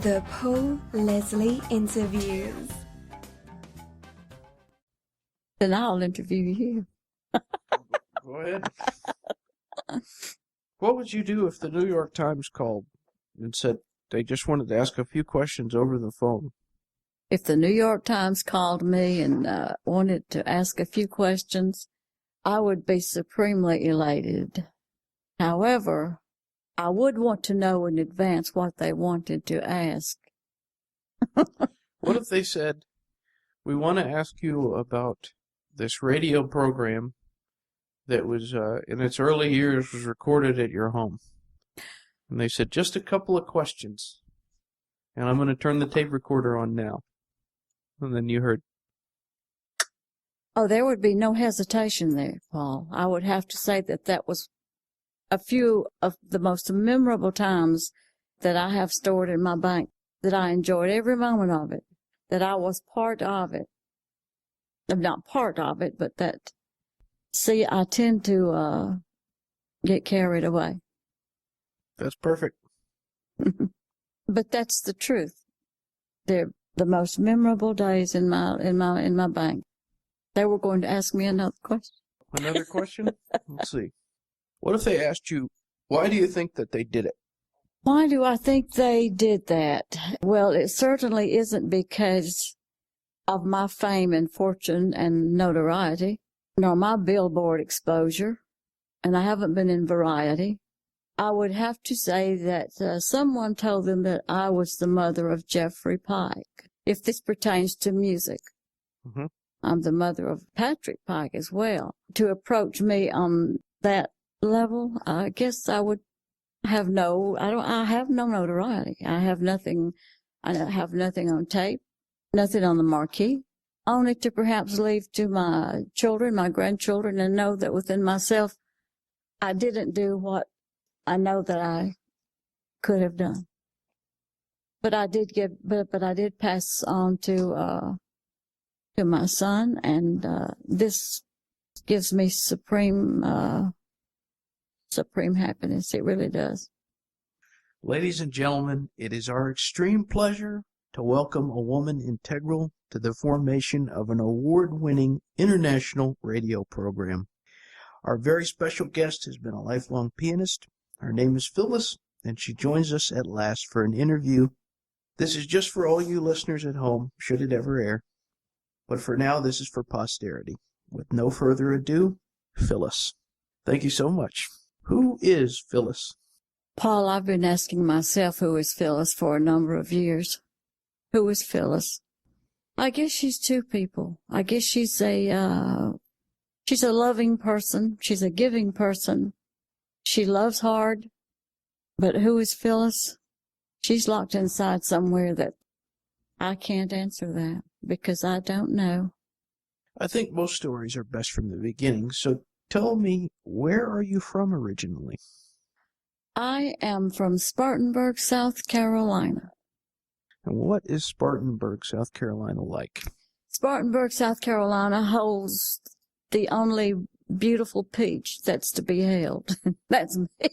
The Paul Leslie Interviews. Then I'll interview you. Go ahead. What would you do if the New York Times called and said they just wanted to ask a few questions over the phone? If the New York Times called me and wanted to ask a few questions, I would be supremely elated. However, I would want to know in advance what they wanted to ask. What if they said, we want to ask you about this radio program that was, in its early years, was recorded at your home? And they said, just a couple of questions. And I'm going to turn the tape recorder on now. And then you heard. Oh, there would be no hesitation there, Paul. I would have to say that was a few of the most memorable times that I have stored in my bank, that I enjoyed every moment of it, that I was part of it. Not part of it, but that, see, I tend to get carried away. That's perfect. But that's the truth. They're the most memorable days in my bank. They were going to ask me another question. Another question? Let's see. What if they asked you, why do you think that they did it? Why do I think they did that? Well, it certainly isn't because of my fame and fortune and notoriety, nor my billboard exposure, and I haven't been in Variety. I would have to say that someone told them that I was the mother of Jeffrey Pike, if this pertains to music. Mm-hmm. I'm the mother of Patrick Pike as well. To approach me on that level, I guess I would have I have no notoriety. I have nothing on tape, nothing on the marquee, only to perhaps leave to my children, my grandchildren, and know that within myself, I didn't do what I know that I could have done. But I did but I did pass on to my son, and this gives me supreme happiness. It really does. Ladies and gentlemen, it is our extreme pleasure to welcome a woman integral to the formation of an award-winning international radio program. Our very special guest has been a lifelong pianist. Her name is Phyllis, and she joins us at last for an interview. This is just for all you listeners at home, should it ever air. But for now, this is for posterity. With no further ado, Phyllis. Thank you so much. Who is Phyllis? Paul, I've been asking myself who is Phyllis for a number of years. Who is Phyllis? I guess she's two people. I guess she's a loving person. She's a giving person. She loves hard. But who is Phyllis? She's locked inside somewhere that I can't answer that because I don't know. I think most stories are best from the beginning, so tell me, where are you from originally? I am from Spartanburg, South Carolina. And what is Spartanburg, South Carolina like? Spartanburg, South Carolina holds the only beautiful peach that's to be held. That's me.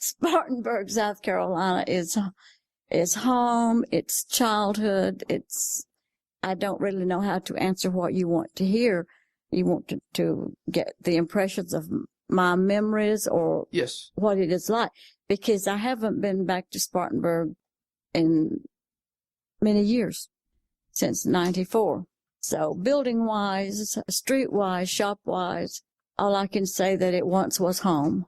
Spartanburg, South Carolina is home, it's childhood, I don't really know how to answer what you want to hear. You want to get the impressions of my memories or yes, what it is like, because I haven't been back to Spartanburg in many years, since 94. So building-wise, street-wise, shop-wise, all I can say that it once was home.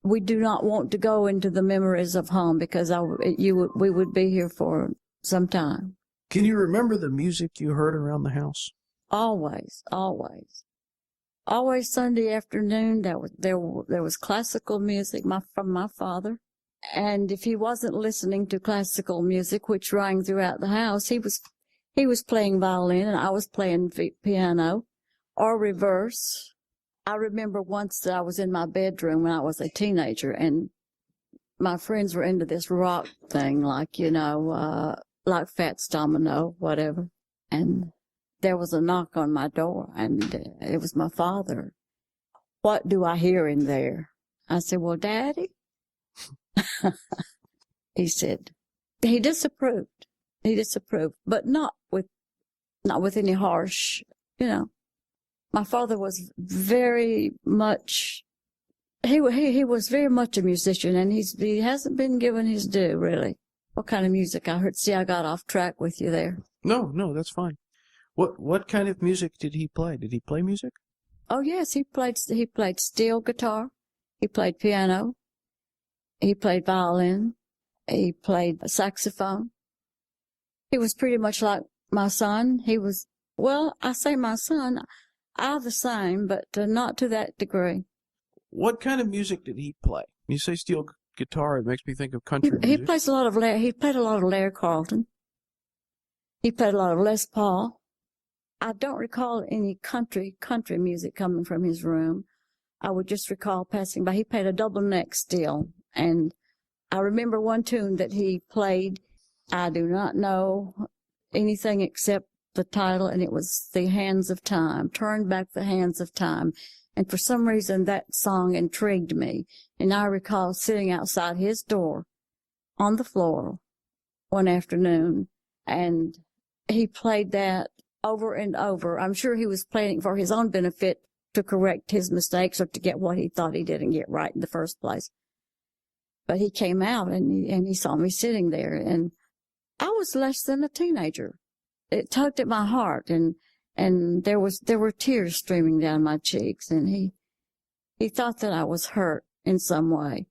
We do not want to go into the memories of home because we would be here for some time. Can you remember the music you heard around the house? Always, always. Always Sunday afternoon, there was classical music from my father. And if he wasn't listening to classical music, which rang throughout the house, he was playing violin and I was playing piano, or reverse. I remember once that I was in my bedroom when I was a teenager, and my friends were into this rock thing, like Fats Domino, whatever. And there was a knock on my door, and it was my father. What do I hear in there? I said, well, Daddy, He said, he disapproved. He disapproved, but not with any harsh, My father was very much, he was very much a musician, and he hasn't been given his due, really. What kind of music? I got off track with you there. No, that's fine. What kind of music did he play? Did he play music? Oh yes, he played steel guitar, he played piano, he played violin, he played saxophone. He was pretty much like my son. I say my son, I'm the same, but not to that degree. What kind of music did he play? You say steel guitar, it makes me think of country music. He played a lot of Larry Carlton. He played a lot of Les Paul. I don't recall any country music coming from his room. I would just recall passing by. He played a double neck steel, and I remember one tune that he played. I do not know anything except the title, and it was The Hands of Time, Turn Back the Hands of Time. And for some reason, that song intrigued me. And I recall sitting outside his door on the floor one afternoon, and he played that over and over. I'm sure he was playing it for his own benefit, to correct his mistakes or to get what he thought he didn't get right in the first place. But he came out and he saw me sitting there, and I was less than a teenager. It tugged at my heart, and there were tears streaming down my cheeks, and he thought that I was hurt in some way.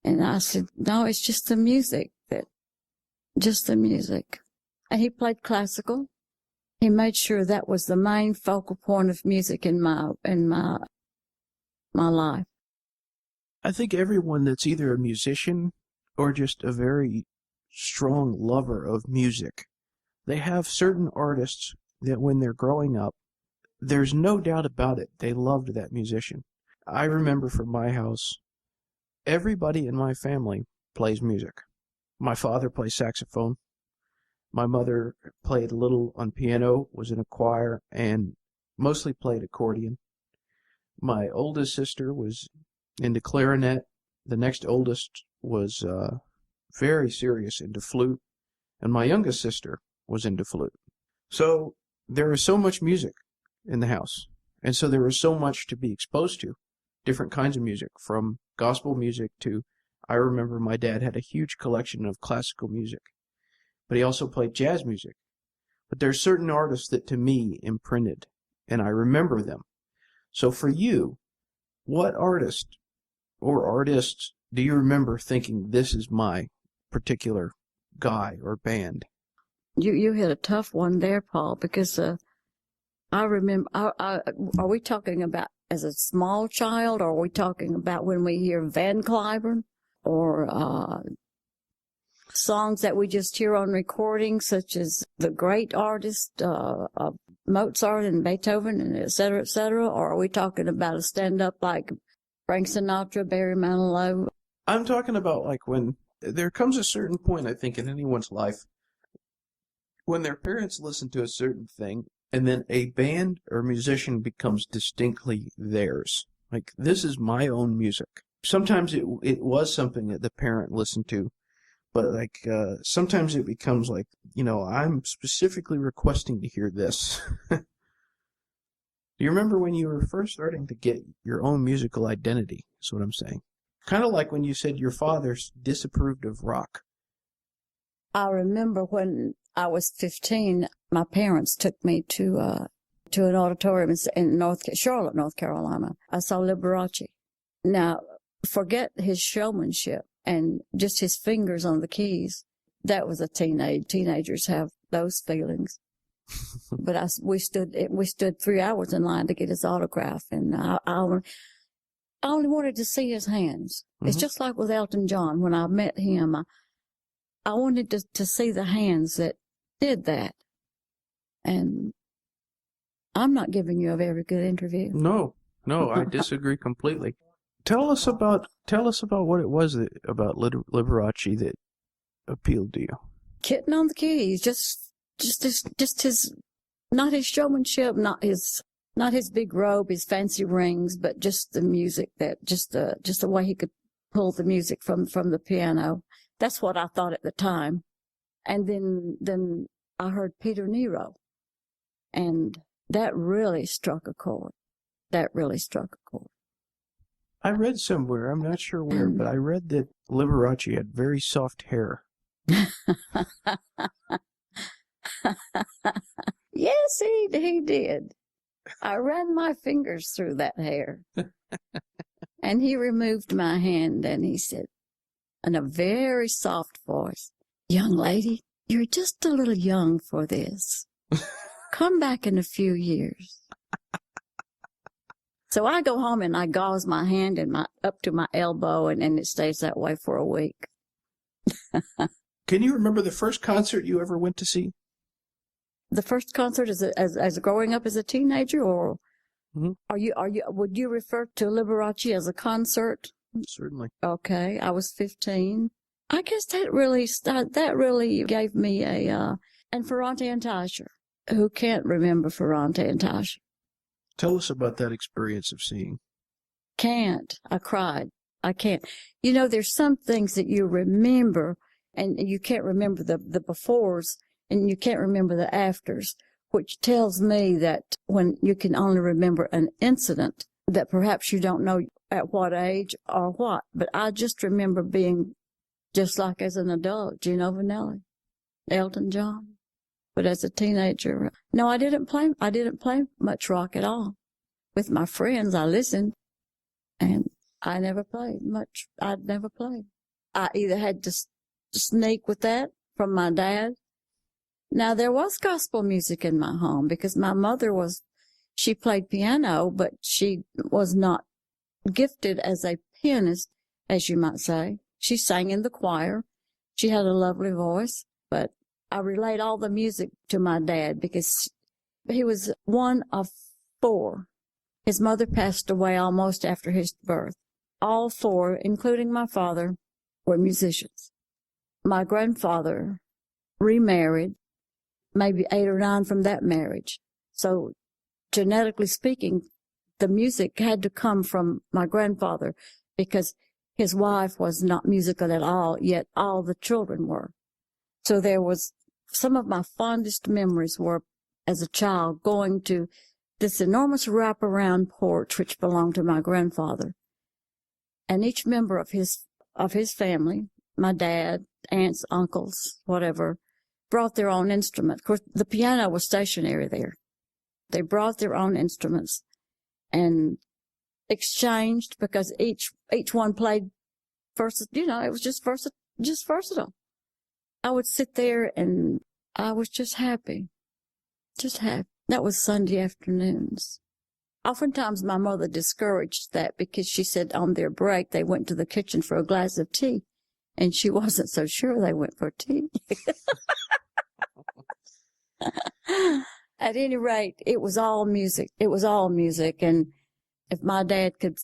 And I said, no, it's just the music, just the music. And he played classical. He made sure that was the main focal point of music in my life. I think everyone that's either a musician or just a very strong lover of music, they have certain artists that when they're growing up, there's no doubt about it, they loved that musician. I remember from my house, everybody in my family plays music. My father plays saxophone. My mother played a little on piano, was in a choir, and mostly played accordion. My oldest sister was into clarinet. The next oldest was very serious into flute. And my youngest sister was into flute. So there was so much music in the house. And so there was so much to be exposed to. Different kinds of music, from gospel music to, I remember my dad had a huge collection of classical music. But he also played jazz music. But there's certain artists that to me imprinted, and I remember them. So for you, what artist or artists do you remember thinking, this is my particular guy or band? You hit a tough one there, Paul, because I remember, are we talking about as a small child, or are we talking about when we hear Van Cliburn, or songs that we just hear on recordings, such as the great artists of Mozart and Beethoven, and et cetera, or are we talking about a stand-up like Frank Sinatra, Barry Manilow? I'm talking about like when there comes a certain point, I think, in anyone's life when their parents listen to a certain thing, and then a band or musician becomes distinctly theirs. Like, this is my own music. Sometimes it was something that the parent listened to, but like sometimes it becomes like, I'm specifically requesting to hear this. Do you remember when you were first starting to get your own musical identity? Is what I'm saying. Kind of like when you said your father disapproved of rock. I remember when I was 15, my parents took me to an auditorium in Charlotte, North Carolina. I saw Liberace. Now, forget his showmanship and just his fingers on the keys. That was a teenagers have those feelings. But we stood 3 hours in line to get his autograph, and I only wanted to see his hands. Mm-hmm. It's just like with Elton John. When I met him, I wanted to see the hands that did that. And I'm not giving you a very good interview. No, I disagree completely. Tell us about what it was about Liberace that appealed to you. Kitten on the keys, just his, not his showmanship, not his big robe, his fancy rings, but just the music, just the way he could pull the music from the piano. That's what I thought at the time. And then I heard Peter Nero, and that really struck a chord. That really struck a chord. I read somewhere, I'm not sure where, but I read that Liberace had very soft hair. Yes, he did. I ran my fingers through that hair. And he removed my hand and he said, in a very soft voice, "Young lady, you're just a little young for this. Come back in a few years." So I go home and I gauze my hand and up to my elbow, and it stays that way for a week. Can you remember the first concert you ever went to see? The first concert as growing up as a teenager, or would you refer to Liberace as a concert? Certainly. Okay, I was 15. I guess that really gave me and Ferrante and Tasher. Who can't remember Ferrante and Tasher? Tell us about that experience of seeing. Can't. I cried. I can't. You know, there's some things that you remember, and you can't remember the befores, and you can't remember the afters, which tells me that when you can only remember an incident, that perhaps you don't know at what age or what. But I just remember being just like as an adult, Gino Vanelli, Elton John. But as a teenager, no, I didn't play much rock at all. With my friends, I listened, and I never played much. I'd never played. I either had to sneak with that from my dad. Now, there was gospel music in my home because my mother she played piano, but she was not gifted as a pianist, as you might say. She sang in the choir. She had a lovely voice, but I relate all the music to my dad because he was one of 4. His mother passed away almost after his birth. All 4, including my father, were musicians. My grandfather remarried, maybe 8 or 9 from that marriage. So genetically speaking, the music had to come from my grandfather because his wife was not musical at all, yet all the children were. So there was some of my fondest memories were as a child going to this enormous wraparound porch which belonged to my grandfather. And each member of his family, my dad, aunts, uncles, whatever, brought their own instrument. Of course, the piano was stationary there. They brought their own instruments and exchanged because each one played first, it was just versatile. I would sit there and I was just happy. Just happy. That was Sunday afternoons. Oftentimes my mother discouraged that because she said on their break they went to the kitchen for a glass of tea, and she wasn't so sure they went for tea. At any rate, it was all music. It was all music, and if my dad could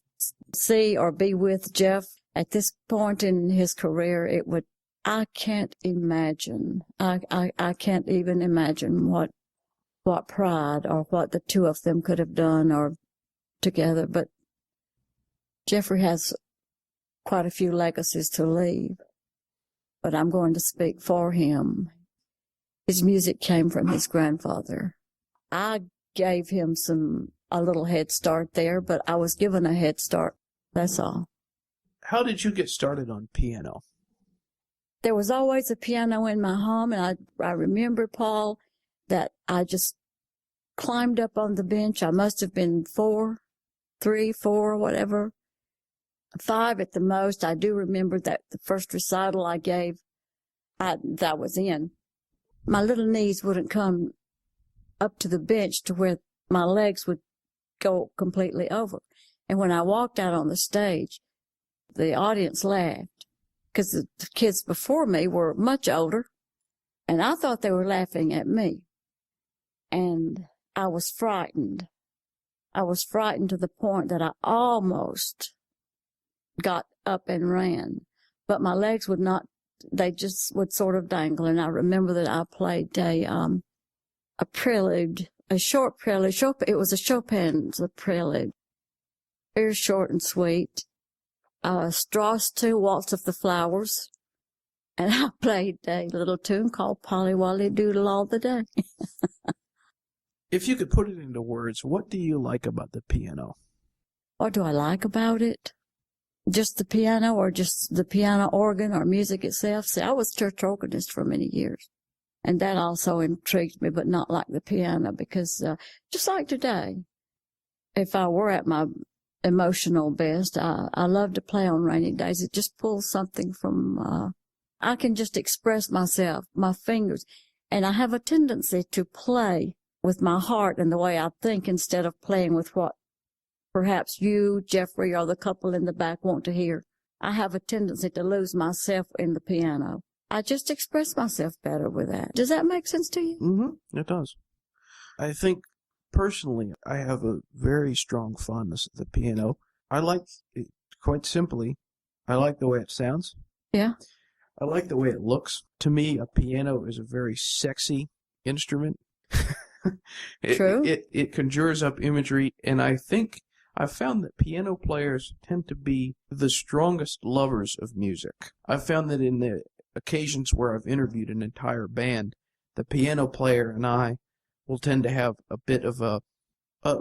see or be with Jeff at this point in his career, it would. I can't imagine. I can't even imagine what pride or what the two of them could have done or together. But Jeffrey has quite a few legacies to leave. But I'm going to speak for him. His music came from his grandfather. I gave him a little head start there, but I was given a head start. That's all. How did you get started on piano? There was always a piano in my home, and I remember, Paul, that I just climbed up on the bench. I must have been 3, 4, whatever, 5 at the most. I do remember that the first recital I gave, that was in. My little knees wouldn't come up to the bench to where my legs would go completely over. And when I walked out on the stage, the audience laughed because the kids before me were much older, and I thought they were laughing at me. And I was frightened. I was frightened to the point that I almost got up and ran, but my legs would not, they just would sort of dangle. And I remember that I played a prelude, a short prelude. It was a Chopin's prelude, very short and sweet. Strauss II, Waltz of the Flowers. And I played a little tune called Polly Wolly Doodle All the Day. If you could put it into words, what do you like about the piano? What do I like about it? Just the piano, or just the piano organ, or music itself? See, I was church organist for many years, and that also intrigued me, but not like the piano, because just like today, if I were at my emotional best, I love to play on rainy days. It just pulls something from, I can just express myself, my fingers, and I have a tendency to play with my heart and the way I think, instead of playing with what perhaps you, Jeffrey, or the couple in the back want to hear. I have a tendency to lose myself in the piano. I just express myself better with that. Does that make sense to you? Mm-hmm. It does. I think, personally, I have a very strong fondness of the piano. I like it, quite simply, I like the way it sounds. Yeah. I like the way it looks. To me, a piano is a very sexy instrument. True. It conjures up imagery, and I think I've found that piano players tend to be the strongest lovers of music. I've found that in the occasions where I've interviewed an entire band, the piano player and I will tend to have a bit of a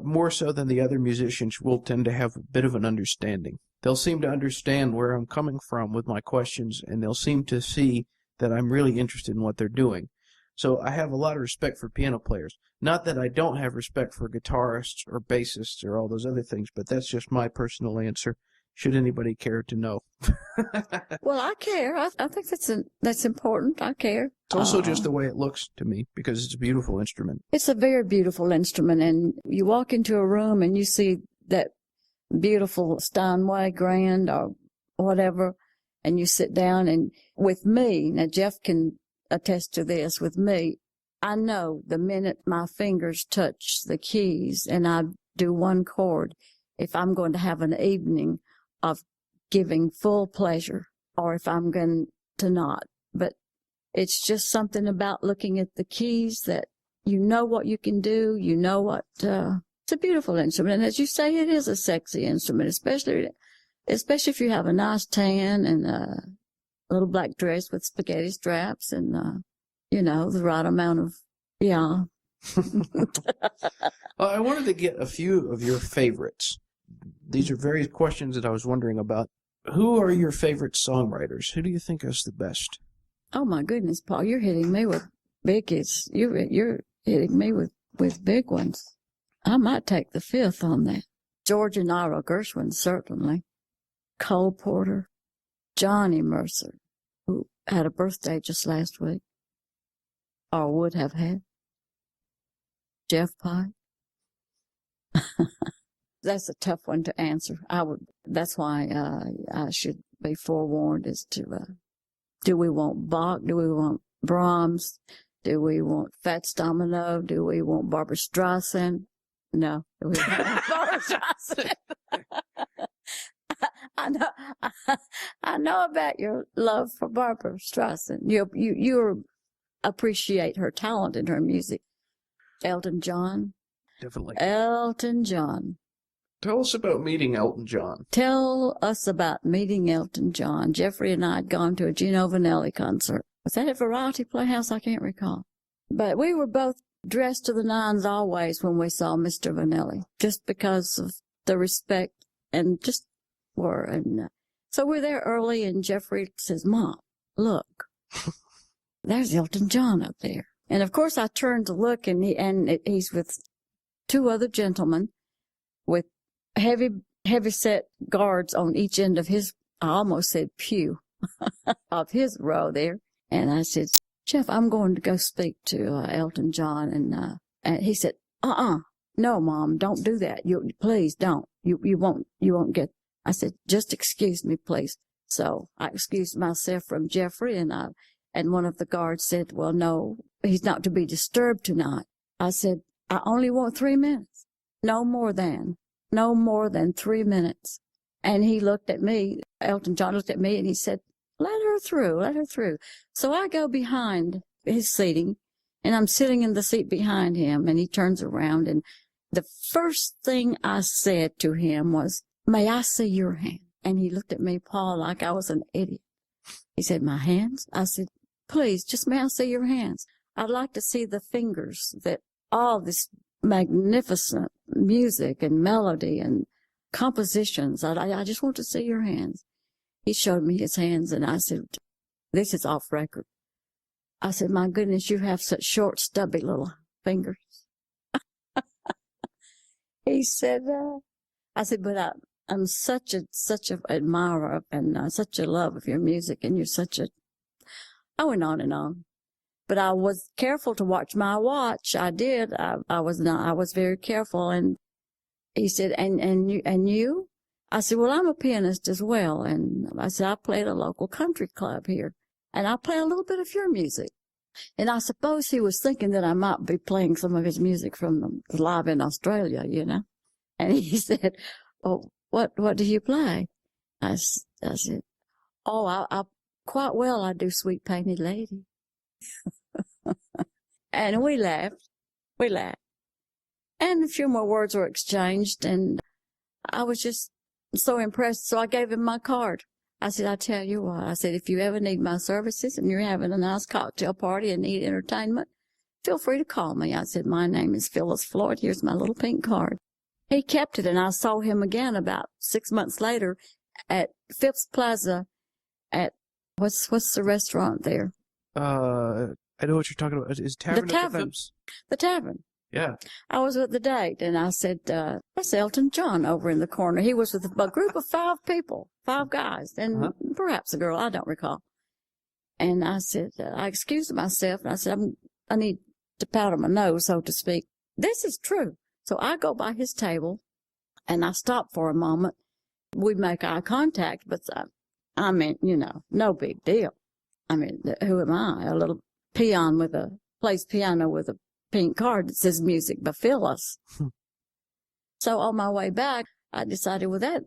more so than the other musicians, will tend to have a bit of an understanding. They'll seem to understand where I'm coming from with my questions, and they'll seem to see that I'm really interested in what they're doing. So I have a lot of respect for piano players. Not that I don't have respect for guitarists or bassists or all those other things, but that's just my personal answer, should anybody care to know. Well, I care. I think that's important. I care. It's also just the way it looks to me, because it's a beautiful instrument. It's a very beautiful instrument, and you walk into a room and you see that beautiful Steinway grand or whatever, and you sit down, and with me, now Jeff can attest to this, with me, I know the minute my fingers touch the keys and I do one chord, if I'm going to have an evening of giving full pleasure, or if I'm going to not. But it's just something about looking at the keys that you know what you can do, you know what, it's a beautiful instrument. And as you say, it is a sexy instrument, especially if you have a nice tan and a little black dress with spaghetti straps and, the right amount of, yeah. Well, I wanted to get a few of your favorites. These are various questions that I was wondering about. Who are your favorite songwriters? Who do you think is the best? Oh my goodness, Paul, you're hitting me with biggies. You're hitting me with big ones. I might take the fifth on that. George and Ira Gershwin, certainly. Cole Porter. Johnny Mercer, who had a birthday just last week, or would have had. Jeff Pike. That's a tough one to answer. That's why I should be forewarned as to, do we want Bach? Do we want Brahms? Do we want Fats Domino? Do we want Barbra Streisand? No. Do we want Barbra Streisand? I know about your love for Barbra Streisand. You appreciate her talent and her music. Elton John. Definitely. Elton John. Tell us about meeting Elton John. Tell us about meeting Elton John. Jeffrey and I had gone to a Gino Vanelli concert. Was that at Variety Playhouse? I can't recall. But we were both dressed to the nines always when we saw Mr. Vanelli, just because of the respect and just were. And so we're there early, and Jeffrey says, "Mom, look, there's Elton John up there." And of course I turned to look, and he's with two other gentlemen with heavy set guards on each end of his, I almost said pew, of his row there. And I said, "Jeff, I'm going to go speak to Elton John." And he said, "No, Mom, don't do that. Please don't. You won't get." I said, "Just excuse me, please." So I excused myself from Jeffrey, and one of the guards said, "Well, no, he's not to be disturbed tonight." I said, "I only want 3 minutes. No more than 3 minutes." And he looked at me, Elton John looked at me, and he said, let her through. So I go behind his seating, and I'm sitting in the seat behind him, and he turns around, and the first thing I said to him was, "May I see your hand?" And he looked at me, Paul, like I was an idiot. He said, my hands? I said, please, just may I see your hands? I'd like to see the fingers that all this magnificent music and melody and compositions. I just want to see your hands. He showed me his hands, and I said, this is off record. I said, my goodness, you have such short, stubby little fingers. He said, I said, but I'm such a admirer and such a love of your music, and you're such a, I went on and on. But I was careful to watch my watch. I did. I was very careful. And he said, and you? I said, well, I'm a pianist as well. And I said, I play at a local country club here, and I play a little bit of your music. And I suppose he was thinking that I might be playing some of his music from the live in Australia, you know. And he said, oh, what do you play? I said, oh, I quite well. I do Sweet Painted Lady. And we laughed. And a few more words were exchanged, and I was just so impressed. So I gave him my card. I said, I tell you what, I said, if you ever need my services and you're having a nice cocktail party and need entertainment, feel free to call me. I said, my name is Phyllis Floyd. Here's my little pink card. He kept it, and I saw him again about 6 months later at Phipps Plaza at, what's the restaurant there? I know what you're talking about. Is Tavern at the Phipps? The Tavern. Yeah. I was with the date, and I said, that's Elton John over in the corner. He was with a group of 5 people, 5 guys, and perhaps a girl, I don't recall. And I said, I excused myself, and I said, I need to powder my nose, so to speak. This is true. So I go by his table, and I stop for a moment. We make eye contact, but I mean, you know, no big deal. I mean, who am I? A little peon plays piano with a pink card that says music by Phyllis. So on my way back, I decided, well, that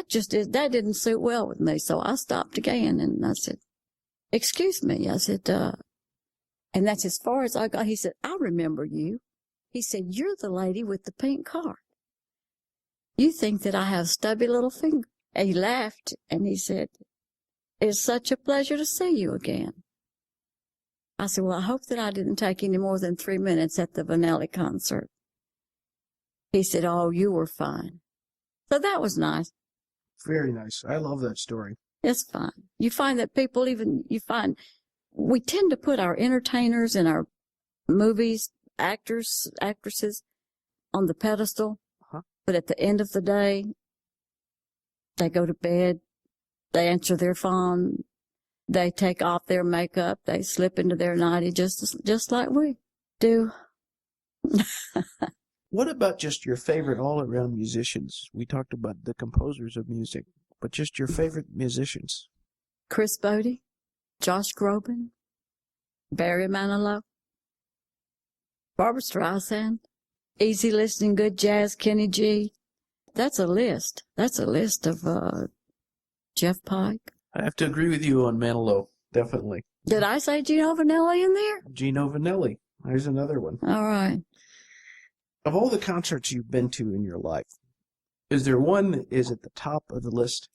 didn't suit well with me. So I stopped again, and I said, excuse me. I said, and that's as far as I got. He said, I remember you. He said, you're the lady with the pink card. You think that I have stubby little fingers? And he laughed, and he said, it's such a pleasure to see you again. I said, well, I hope that I didn't take any more than 3 minutes at the Vanelli concert. He said, oh, you were fine. So that was nice. Very nice. I love that story. It's fine. You find that people we tend to put our entertainers and our movies, actors, actresses on the pedestal. But at the end of the day, they go to bed, they answer their phone, they take off their makeup, they slip into their nightie just like we do. What about just your favorite all-around musicians? We talked about the composers of music, but just your favorite musicians. Chris Bodie, Josh Groban, Barry Manilow, Barbra Streisand, easy listening, good jazz, Kenny G. That's a list. That's a list of Jeff Pike. I have to agree with you on Manilow, definitely. Did I say Gino Vanelli in there? Gino Vanelli. There's another one. All right. Of all the concerts you've been to in your life, is there one that is at the top of the list?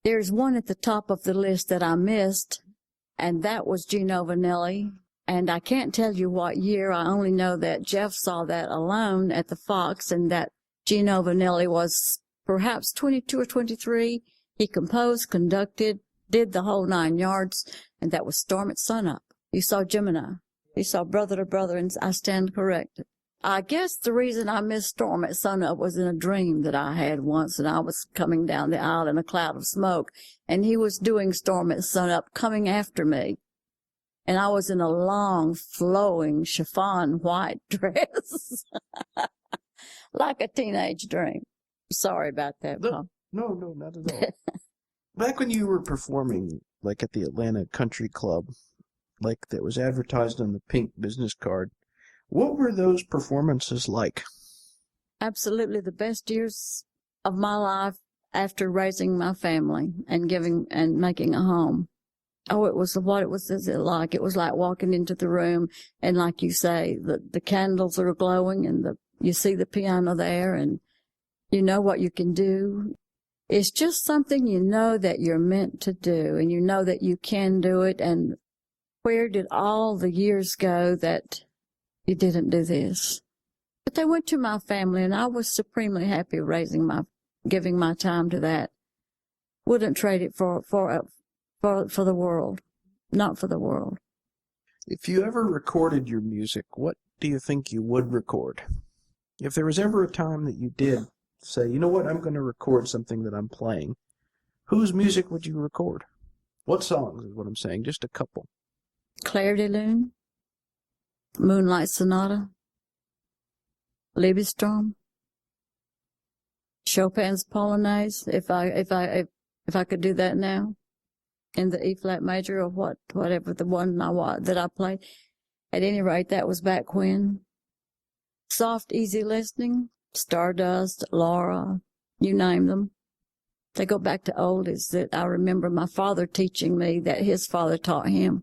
There's one at the top of the list that I missed, and that was Gino Vanelli. And I can't tell you what year. I only know that Jeff saw that alone at the Fox, and that Gino Vanelli was perhaps 22 or 23. He composed, conducted, did the whole 9 yards, and that was Storm at Sunup. You saw Gemini. You saw Brother to Brother, and I stand corrected. I guess the reason I missed Storm at Sunup was in a dream that I had once, and I was coming down the aisle in a cloud of smoke, and he was doing Storm at Sunup coming after me. And I was in a long, flowing chiffon white dress, like a teenage dream. Sorry about that, Paul. No, not at all. Back when you were performing, like at the Atlanta Country Club, like that was advertised on the pink business card, what were those performances like? Absolutely the best years of my life after raising my family and making a home. Oh, it was like? It was like walking into the room, and like you say, the candles are glowing, and you see the piano there, and you know what you can do. It's just something you know that you're meant to do, and you know that you can do it. And where did all the years go that you didn't do this? But they went to my family, and I was supremely happy giving my time to that. Wouldn't trade it for the world. Not for the world. If you ever recorded your music, what do you think you would record? If there was ever a time that you did say, you know what, I'm going to record something that I'm playing, whose music would you record? What songs is what I'm saying, just a couple. Clair de Lune, Moonlight Sonata, Liebestraum, Chopin's Polonaise, if I could do that now, in the E flat major or whatever the one that I played. At any rate, that was back when. Soft, easy listening, Stardust, Laura, you name them. They go back to oldies that I remember my father teaching me that his father taught him.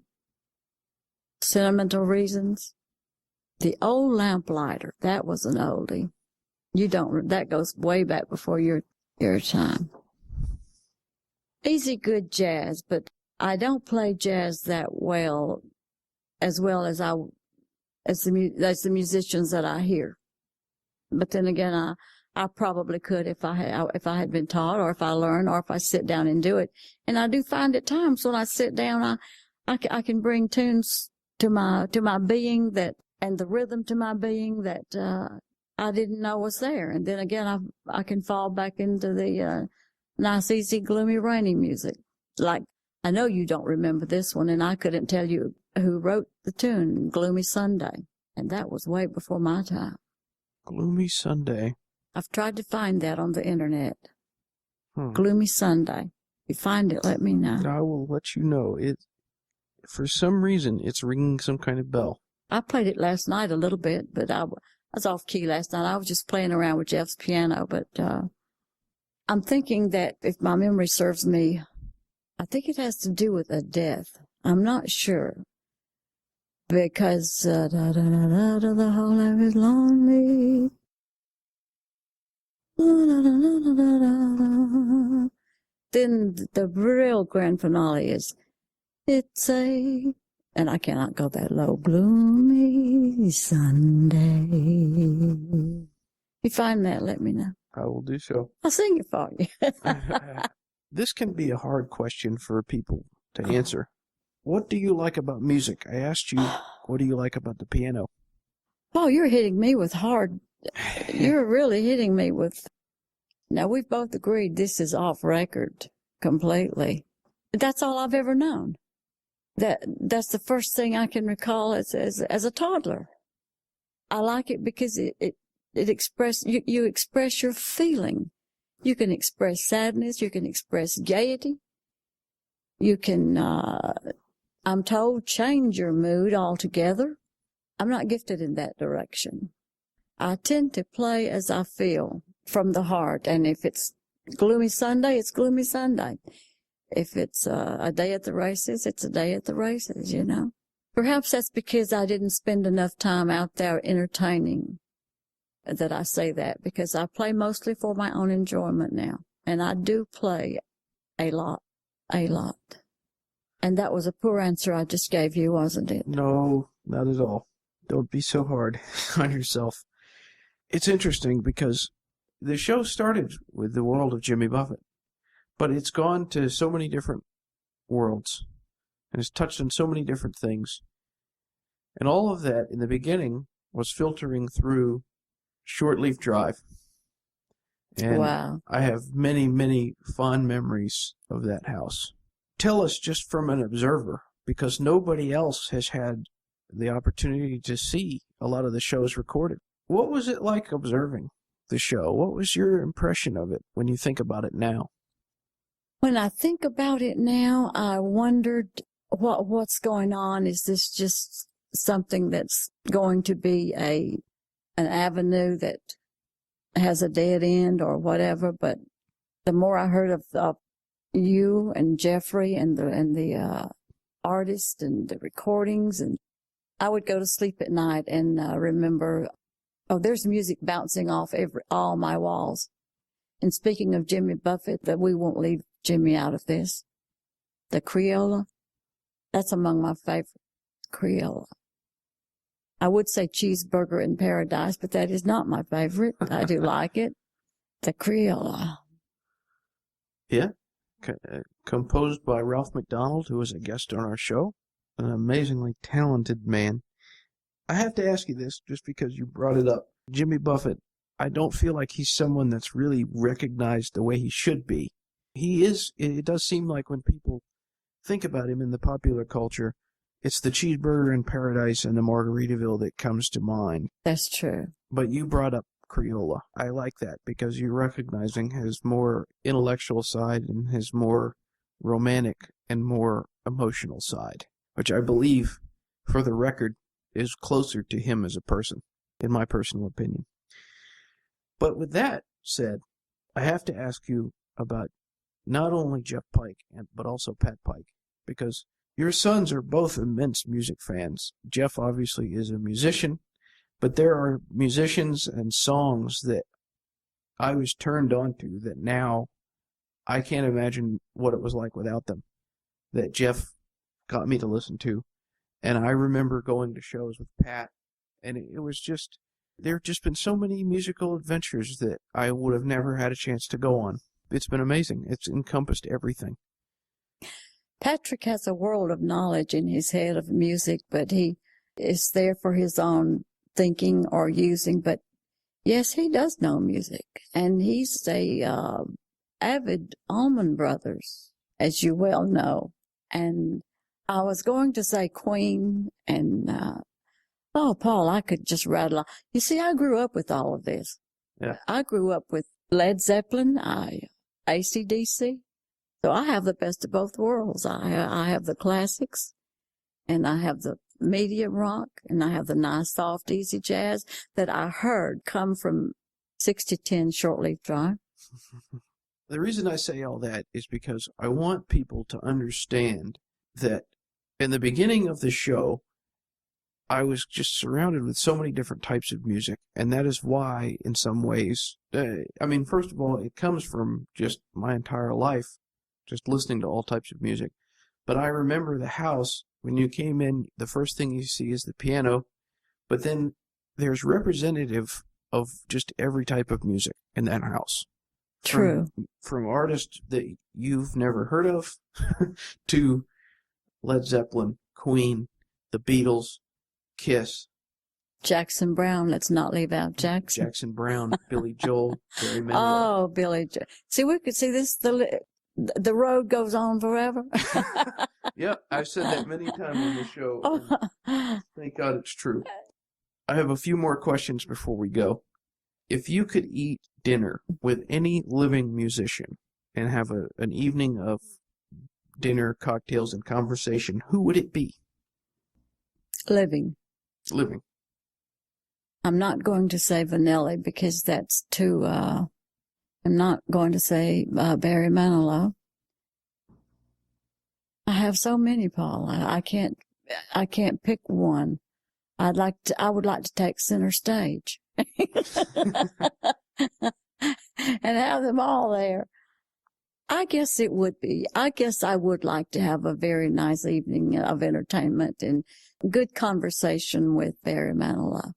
Sentimental Reasons. The Old Lamplighter, that was an oldie. That goes way back before your time. Easy, good jazz, but I don't play jazz that well as the musicians that I hear. But then again, I probably could if I had been taught, or if I learned, or if I sit down and do it. And I do find at times when I sit down, I can bring tunes to my being and the rhythm to my being that I didn't know was there. And then again, I can fall back into the nice, easy, gloomy, rainy music. Like, I know you don't remember this one, and I couldn't tell you who wrote the tune, Gloomy Sunday. And that was way before my time. Gloomy Sunday. I've tried to find that on the internet. Gloomy Sunday. If you find it, let me know. I will let you know. For some reason, it's ringing some kind of bell. I played it last night a little bit, but I was off key last night. I was just playing around with Jeff's piano, but I'm thinking that if my memory serves me, I think it has to do with a death. I'm not sure. Because the whole life is lonely. Then the real grand finale is, and I cannot go that low, gloomy Sunday. If you find that, let me know. I will do so. I'll sing it for you. This can be a hard question for people to answer. What do you like about music? I asked you, what do you like about the piano? Oh, you're hitting me with hard. You're really hitting me with. Now, we've both agreed this is off record completely. That's all I've ever known. That's the first thing I can recall as a toddler. I like it because it you express your feeling. You can express sadness. You can express gaiety. You can, I'm told, change your mood altogether. I'm not gifted in that direction. I tend to play as I feel from the heart. And if it's gloomy Sunday, it's gloomy Sunday. If it's a day at the races, it's a day at the races, you know. Perhaps that's because I didn't spend enough time out there entertaining that I say that, because I play mostly for my own enjoyment now. And I do play a lot. And that was a poor answer I just gave you, wasn't it? No, not at all. Don't be so hard on yourself. It's interesting because the show started with the world of Jimmy Buffett, but it's gone to so many different worlds and it's touched on so many different things. And all of that in the beginning was filtering through Shortleaf Drive. And wow. I have many, many fond memories of that house. Tell us just from an observer, because nobody else has had the opportunity to see a lot of the shows recorded. What was it like observing the show? What was your impression of it when you think about it now? When I think about it now, I wondered what's going on. Is this just something that's going to be an avenue that has a dead end or whatever? But the more I heard of you and Jeffrey and the artist and the recordings, and I would go to sleep at night and remember, oh, there's music bouncing off all my walls. And speaking of Jimmy Buffett, that we won't leave Jimmy out of this. The Creola, that's among my favorite. Creola. I would say Cheeseburger in Paradise, but that is not my favorite. I do like it. The Creola. Yeah. Composed by Ralph McDonald, who was a guest on our show. An amazingly talented man. I have to ask you this just because you brought it up. Jimmy Buffett, I don't feel like he's someone that's really recognized the way he should be. He is, it does seem like when people think about him in the popular culture, it's the Cheeseburger in Paradise and the Margaritaville that comes to mind. That's true. But you brought up Creola. I like that because you're recognizing his more intellectual side and his more romantic and more emotional side, which I believe, for the record, is closer to him as a person, in my personal opinion. But with that said, I have to ask you about not only Jeff Pike, but also Pat Pike, because your sons are both immense music fans. Jeff obviously is a musician, but there are musicians and songs that I was turned on to that now I can't imagine what it was like without them, that Jeff got me to listen to. And I remember going to shows with Pat, and it was just, there have just been so many musical adventures that I would have never had a chance to go on. It's been amazing. It's encompassed everything. Patrick has a world of knowledge in his head of music, but he is there for his own thinking or using. But yes, he does know music, and he's a avid Allman Brothers, as you well know. And I was going to say Queen, and oh, Paul, I could just rattle on. You see, I grew up with all of this. Yeah. I grew up with Led Zeppelin, AC/DC. So I have the best of both worlds. I have the classics, and I have the medium rock, and I have the nice, soft, easy jazz that I heard come from 6-10 short-leaf drive. The reason I say all that is because I want people to understand that in the beginning of the show, I was just surrounded with so many different types of music, and that is why, in some ways, first of all, it comes from just my entire life, just listening to all types of music. But I remember the house, when you came in, the first thing you see is the piano, but then there's representative of just every type of music in that house. True. From artists that you've never heard of to Led Zeppelin, Queen, the Beatles, Kiss. Jackson Brown, let's not leave out Jackson. Jackson Brown, Billy Joel, Barry Manilow. Oh, Billy Joel. See, we could see this, the road goes on forever. Yep, I've said that many times on the show. Thank God it's true. I have a few more questions before we go. If you could eat dinner with any living musician and have an evening of dinner, cocktails, and conversation, who would it be? Living. I'm not going to say Vanelli because that's too, I'm not going to say Barry Manilow. I have so many, Paul. I can't pick one. I would like to take center stage and have them all there. I guess it would be. I guess I would like to have a very nice evening of entertainment and good conversation with Barry Manilow.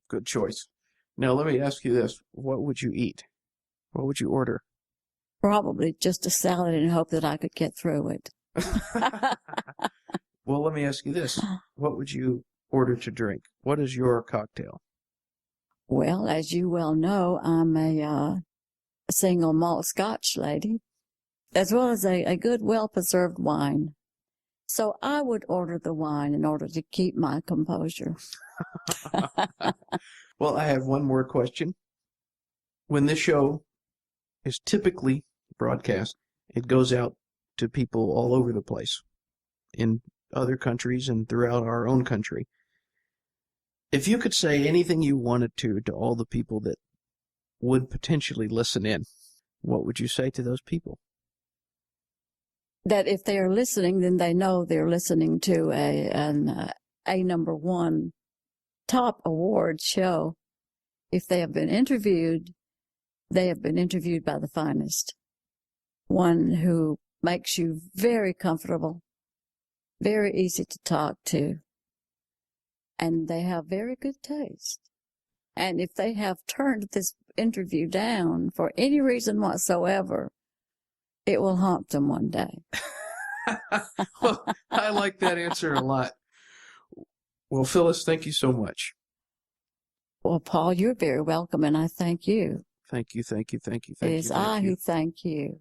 Good choice. Now, let me ask you this. What would you eat? What would you order? Probably just a salad and hope that I could get through it. Well, let me ask you this. What would you order to drink? What is your cocktail? Well, as you well know, I'm a single malt Scotch lady, as well as a good, well-preserved wine. So I would order the wine in order to keep my composure. Well, I have one more question. When this show is typically broadcast, it goes out to people all over the place, in other countries and throughout our own country. If you could say anything you wanted to all the people that would potentially listen in, what would you say to those people? That if they are listening, then they know they're listening to a number one top award show. If they have been interviewed, They have been interviewed by the finest. One who makes you very comfortable, very easy to talk to, and they have very good taste. And if they have turned this interview down for any reason whatsoever, it will haunt them one day. Well, I like that answer a lot. Well, Phyllis, thank you so much. Well, Paul, you're very welcome, and I thank you. Thank you, thank you, thank you, It thank is you. Thank I you. who thank you.